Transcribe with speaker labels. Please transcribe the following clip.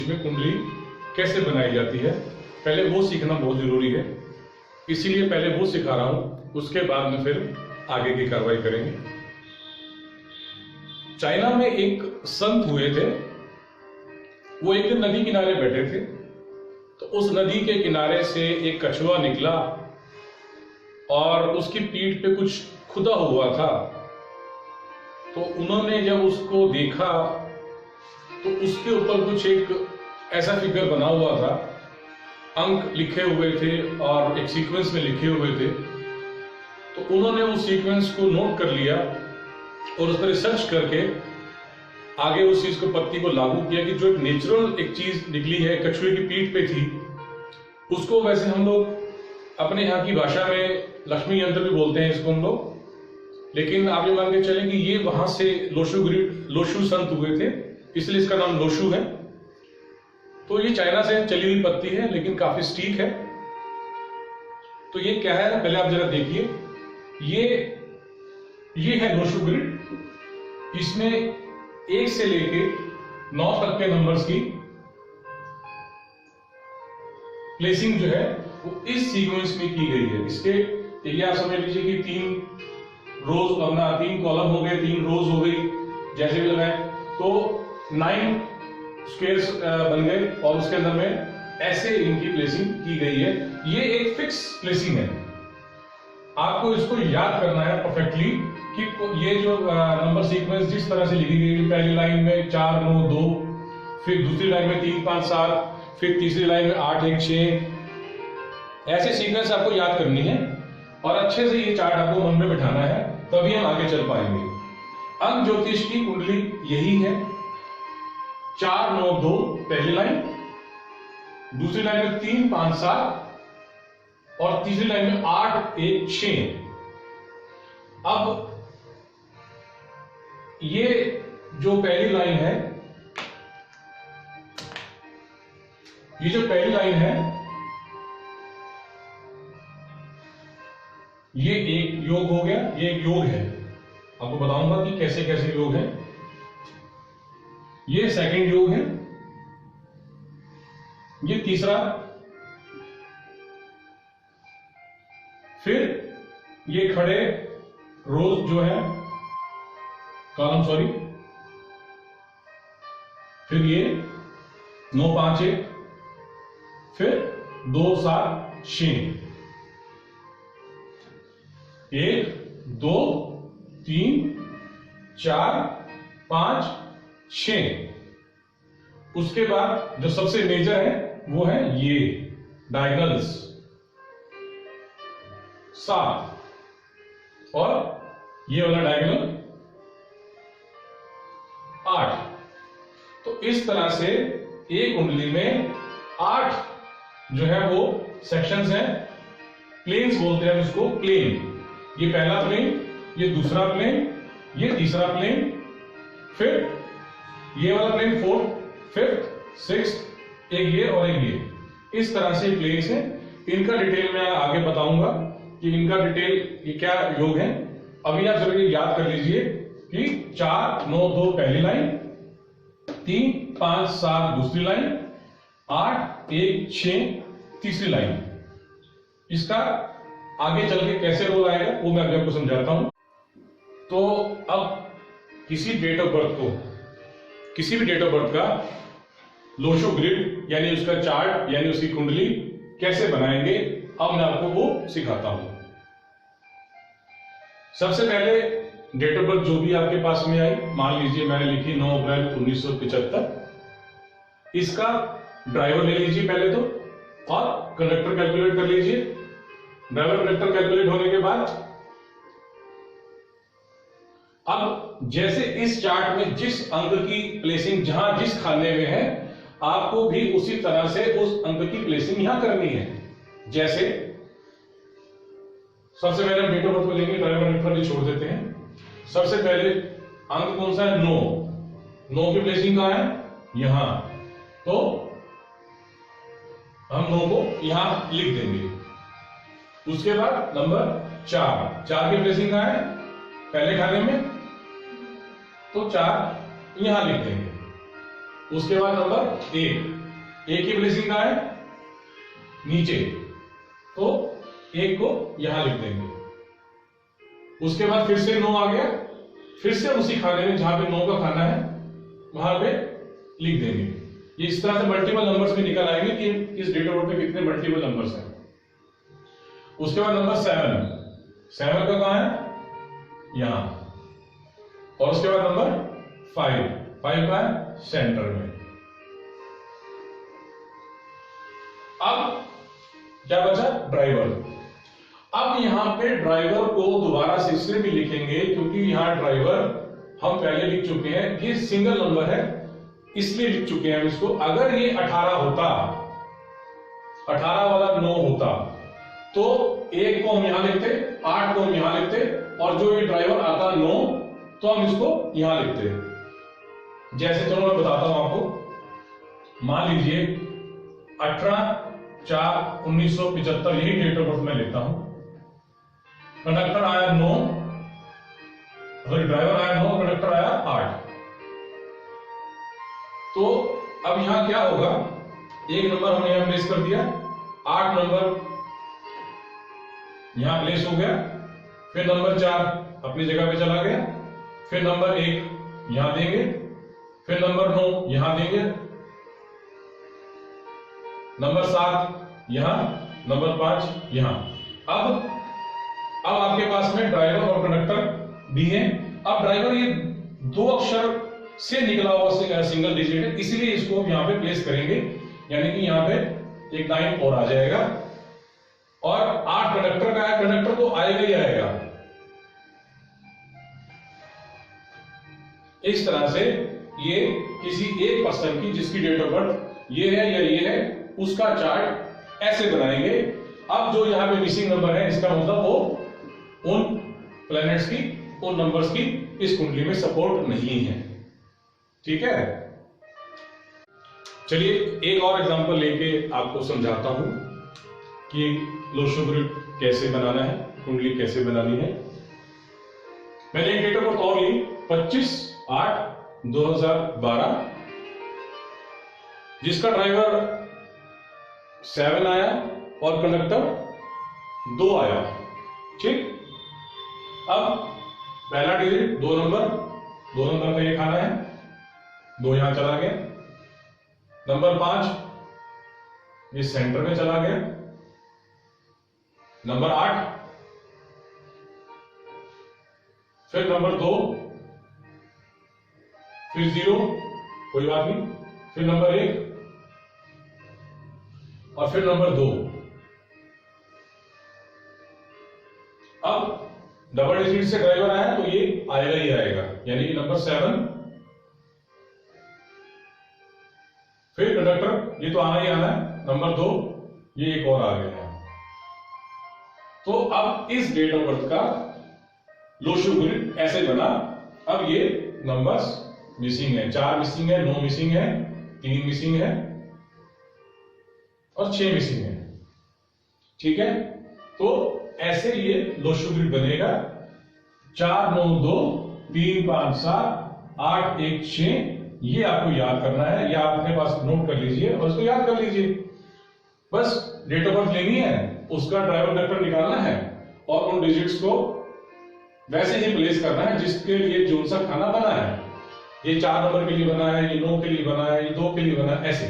Speaker 1: इसमें कुंडली कैसे बनाई जाती है, पहले वो सीखना बहुत जरूरी है। इसीलिए पहले वो सिखा रहा हूं, उसके बाद में फिर आगे की कार्रवाई करेंगे। चाइना में एक संत हुए थे। वो एक दिन नदी किनारे बैठे थे, तो उस नदी के किनारे से एक कछुआ निकला और उसकी पीठ पे कुछ खुदा हुआ था। तो उन्होंने जब उसको देखा तो उसके ऊपर कुछ एक ऐसा फिगर बना हुआ था, अंक लिखे हुए थे और एक सीक्वेंस में लिखे हुए थे। तो उन्होंने उस सीक्वेंस को नोट कर लिया और उस पर रिसर्च करके आगे उस चीज को पत्ती को लागू किया कि जो एक नेचुरल एक चीज निकली है, कछुए की पीठ पे थी, उसको वैसे हम लोग अपने यहाँ की भाषा में लक्ष्मी यंत्र भी बोलते हैं इसको हम लोग, लेकिन आप ये मान के चलें कि ये वहां से लोशु संत हुए थे, इसलिए इसका नाम लोशु है। तो ये चाइना से चली हुई पत्ती है, लेकिन काफी स्टीक है। तो ये क्या है, पहले आप जरा देखिए। ये है लोशु ग्रिड। इसमें 1 से लेके 9 तक के नंबर्स की प्लेसिंग जो है वो इस सीक्वेंस में की गई है। इसके ये आप समझ लीजिए कि 3 रोज अपना 3 कॉलम हो गए, 3 रोज हो गई, जैसे भी लगाए तो 9 स्क्वायर्स बन गए और उसके अंदर में ऐसे इनकी प्लेसिंग की गई है। ये एक फिक्स प्लेसिंग है। आपको इसको याद करना है परफेक्टली कि ये जो नंबर सीक्वेंस जिस तरह से लिखी गई, पहली लाइन में 4 9 2, फिर दूसरी लाइन में 3 5 7, फिर तीसरी लाइन में 8 1 6, ऐसे सीक्वेंस आपको याद करनी है और अच्छे से ये चार्ट आपको मन में बिठाना है, तभी हम आगे चल पाएंगे। अंक ज्योतिष की कुंडली यही है। 4 9 2 पहली लाइन, दूसरी लाइन में 3 5 7 और तीसरी लाइन में 8 1 6। अब ये जो पहली लाइन है, ये जो पहली लाइन है, ये एक योग हो गया, ये एक योग है। आपको बताऊंगा कि कैसे कैसे योग है। ये सेकंड योग है, ये तीसरा, फिर ये खड़े रोज जो है कॉलम, सॉरी, फिर ये 9 5 1, फिर 2 7 6, 1 2 3 4 5 6। उसके बाद जो सबसे मेजर है वो है ये डायगोनल्स 7 और ये वाला डायगोनल 8। तो इस तरह से एक कुंडली में 8 जो है वो सेक्शंस हैं। प्लेन्स बोलते हैं उसको, प्लेन। ये पहला प्लेन, ये दूसरा प्लेन, ये तीसरा प्लेन, फिर ये वाला प्लेन 4th 5th 6th, एक ये और एक ये। इस तरह से प्लेन्स हैं। इनका डिटेल मैं आगे बताऊंगा कि इनका डिटेल ये क्या योग है। अभी आप जरूर याद कर लीजिए कि 4 9 2 पहली लाइन, 3 5 7 दूसरी लाइन, 8 1 6 तीसरी लाइन। इसका आगे चल के कैसे रोल आएगा वो मैं अभी आपको समझाता हूं। तो अब किसी डेट ऑफ बर्थ को, किसी भी डेट ऑफ बर्थ का लोशो ग्रिड यानी उसका चार्ट यानी उसकी कुंडली कैसे बनाएंगे, अब मैं आपको वो सिखाता हूं। सबसे पहले डेट ऑफ बर्थ जो भी आपके पास में आई, मान लीजिए मैंने लिखी 9 अप्रैल 1975। इसका ड्राइवर ले लीजिए पहले तो, और कंडक्टर कैलकुलेट कर लीजिए। ड्राइवर कंडक्टर कैलकुलेट होने के बाद अब जैसे इस चार्ट में जिस अंक की प्लेसिंग जहां जिस खाने में है, आपको भी उसी तरह से उस अंक की प्लेसिंग यहां करनी है। जैसे सबसे पहले हम डेट ऑफ बर्थ को लेंगे, ड्राइवर कंडक्टर भी छोड़ देते हैं। सबसे पहले अंक कौन सा है? 9। 9 की प्लेसिंग कहां है? यहां। तो हम 9 को यहां लिख देंगे। उसके बाद नंबर 4। 4 की प्लेसिंग कहां है? पहले खाने में, तो 4 यहां लिख देंगे। उसके बाद नंबर एक की प्लेसिंग कहां है? नीचे, तो एक को यहां लिख देंगे। उसके बाद फिर से 9 आ गया, फिर से उसी खाने में जहां पे 9 का खाना है वहां पे लिख देंगे। ये इस तरह से मल्टीपल नंबर्स भी निकल आएंगे कि इस डेटा बोर्ड पे कितने मल्टीपल नंबर्स हैं। उसके बाद नंबर 7 का कहां है? यहां। और उसके बाद नंबर 5 का है सेंटर में। अब क्या बचा? ड्राइवर। अब यहां पे ड्राइवर को दोबारा से इसलिए भी लिखेंगे क्योंकि यहां ड्राइवर हम पहले लिख चुके हैं, ये सिंगल नंबर है इसलिए लिख चुके हैं हम इसको। अगर ये 18 होता, 18 वाला 9 होता तो 1 को हम यहां लिखते, 8 को हम यहां लिखते, और जो ये ड्राइवर आता 9 तो हम इसको यहां लिखते। जैसे चलो मैं बताता हूं आपको। मान लीजिए 18/4/1975 यही डेट ऑफ बर्थ में लिखता हूं। कंडक्टर आया 9, सॉरी ड्राइवर आया 9, कंडक्टर आया 8। तो अब यहां क्या होगा? एक नंबर हमने यहां प्लेस कर दिया, 8 नंबर यहां प्लेस हो गया, फिर नंबर 4 अपनी जगह पे चला गया, फिर नंबर 1 यहां देंगे, फिर नंबर 9 यहां देंगे, नंबर 7 यहां, नंबर 5 यहां। अब आपके पास में ड्राइवर और कंडक्टर भी है। अब ड्राइवर ये 2 अक्षर से निकला हुआ सिंगल डिजिट है, इसलिए इसको यहां पे प्लेस करेंगे, यानी कि यहां पे एक 9 और आ जाएगा। और 8 कंडक्टर का है, कंडक्टर तो आएगा ही आएगा। इस तरह से ये किसी एक पर्सन की जिसकी डेट ऑफ बर्थ ये है या ये है उसका चार्ट ऐसे बनाएंगे। अब जो यहां पे मिसिंग नंबर है इसका मतलब वो उन प्लैनेट्स की, उन नंबर्स की इस कुंडली में सपोर्ट नहीं है। ठीक है, चलिए एक और एग्जांपल लेके आपको समझाता हूं कि लोशो ग्रिड कैसे बनाना है, कुंडली कैसे बनानी है। मैंने एक डेट ऑफ बर्थ और ली 25/8/2012, जिसका ड्राइवर 7 आया और कंडक्टर 2 आया। ठीक, अब पहला डिजिट 2 नंबर का ये खाना है, 2 यहां चला गया, नंबर 5 ये सेंटर में चला गया, नंबर 8, फिर नंबर 2, फिर 0 कोई बात नहीं, फिर नंबर 1 और फिर नंबर 2। अब डबल डिजिट से ड्राइवर आया तो ये आएगा ही आएगा, यानी कि नंबर 7, फिर कंडक्टर ये तो आना ही आना है, नंबर 2 ये एक और आ गया। तो अब इस डेट ऑफ बर्थ का लोशो ग्रिड ऐसे बना। अब ये नंबर्स मिसिंग है, 4 मिसिंग है, 9 मिसिंग है, 3 मिसिंग है और 6 मिसिंग है। ठीक है, तो ऐसे ये लोशो ग्रिड बनेगा। 4 9 2 3 5 7 8 1 6, ये आपको याद करना है, या आप अपने पास नोट कर लीजिए और उसको याद कर लीजिए। बस डेट ऑफ बर्थ लेनी है, उसका ड्राइवर कंडक्टर निकालना है और उन डिजिट्स को वैसे ही प्लेस करना है जिसके लिए जो सा खाना बना है। ये 4 नंबर के लिए बना है, ये 9 के लिए बना है, ये 2 के लिए बना है, ऐसे।